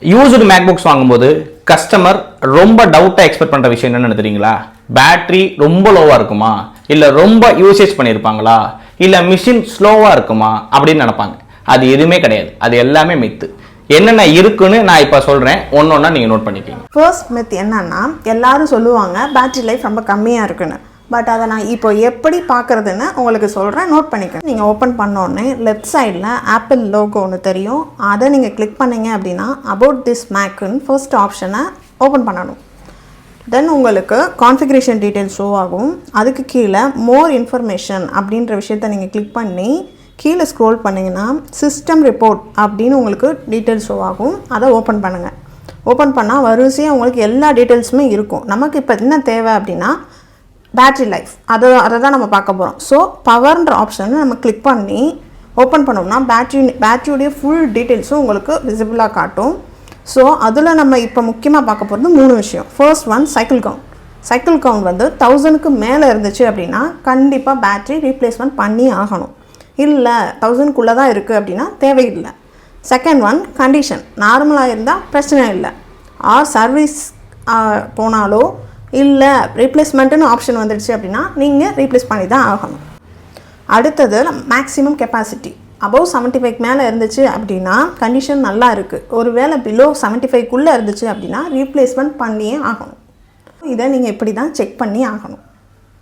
Used MacBooks வாங்கும்போது customer ரொம்ப டவுட்டாக எக்ஸ்பெக்ட் பண்ணுற விஷயம் என்னன்னு தெரியுங்களா? பேட்டரி ரொம்ப லோவாக இருக்குமா, இல்லை ரொம்ப யூசேஜ் பண்ணியிருப்பாங்களா, இல்லை மிஷின் ஸ்லோவாக இருக்குமா அப்படின்னு நினைப்பாங்க. அது எதுவுமே கிடையாது. அது எல்லாமே மித்து. என்னென்ன இருக்குன்னு நான் இப்போ சொல்கிறேன், ஒன்று ஒன்றா நீங்கள் நோட் பண்ணிக்கிங்க. ஃபர்ஸ்ட் மித் என்னன்னா, எல்லாரும் சொல்லுவாங்க பேட்டரி லைஃப் ரொம்ப கம்மியாக இருக்குன்னு. பட் அதை நான் இப்போ எப்படி பார்க்குறதுன்னு உங்களுக்கு சொல்கிறேன், நோட் பண்ணிக்கோங்க. நீங்கள் ஓப்பன் பண்ணோடனே லெஃப்ட் சைடில் ஆப்பிள் லோகோ ஒன்று தெரியும். அதை நீங்கள் கிளிக் பண்ணிங்க அப்படின்னா அபவுட் திஸ் மேக்குன்னு ஃபர்ஸ்ட் ஆப்ஷனை ஓப்பன் பண்ணணும். தென் உங்களுக்கு கான்ஃபிகரேஷன் டீட்டெயில்ஸ் ஷோ ஆகும். அதுக்கு கீழே மோர் இன்ஃபர்மேஷன் அப்படின்ற விஷயத்த நீங்கள் கிளிக் பண்ணி கீழே ஸ்க்ரோல் பண்ணிங்கன்னா சிஸ்டம் ரிப்போர்ட் அப்படின்னு உங்களுக்கு டீட்டெயில்ஸ் ஷோ ஆகும். அதை ஓப்பன் பண்ணுங்கள். ஓப்பன் பண்ணால் வரிசையாக உங்களுக்கு எல்லா டீட்டெயில்ஸுமே இருக்கும். நமக்கு இப்போ என்ன தேவை அப்படின்னா பேட்ரி லைஃப், அதை தான் நம்ம பார்க்க போகிறோம். ஸோ பவர்ன்ற ஆப்ஷனை நம்ம கிளிக் பண்ணி ஓப்பன் பண்ணோம்னா பேட்டரியுடைய ஃபுல் டீட்டெயில்ஸும் உங்களுக்கு விசிபிளாக காட்டும். ஸோ அதில் நம்ம இப்போ முக்கியமாக பார்க்க போகிறது 3 விஷயம். First one cycle count. Cycle count வந்து 1000க்கு மேலே இருந்துச்சு அப்படின்னா கண்டிப்பாக பேட்ரி ரீப்ளேஸ்மெண்ட் பண்ணி ஆகணும். இல்லை 1000க்குள்ளே தான் இருக்குது அப்படின்னா தேவையில்லை. Second one condition. நார்மலாக இருந்தால் பிரச்சனை இல்லை. சர்வீஸ் போனாலோ இல்லை ரீப்ளேஸ்மெண்ட்டுன்னு ஆப்ஷன் வந்துடுச்சு அப்படின்னா நீங்கள் ரீப்ளேஸ் பண்ணி தான் ஆகணும். அடுத்தது மேக்ஸிமம் கெப்பாசிட்டி. அபவ் 75க்கு மேலே இருந்துச்சு அப்படின்னா கண்டிஷன் நல்லா இருக்குது. ஒரு வேளை பிலோ 75க்குள்ளே இருந்துச்சு அப்படின்னா ரீப்ளேஸ்மெண்ட் பண்ணியே ஆகணும். இதை நீங்கள் இப்படி தான் செக் பண்ணி ஆகணும்.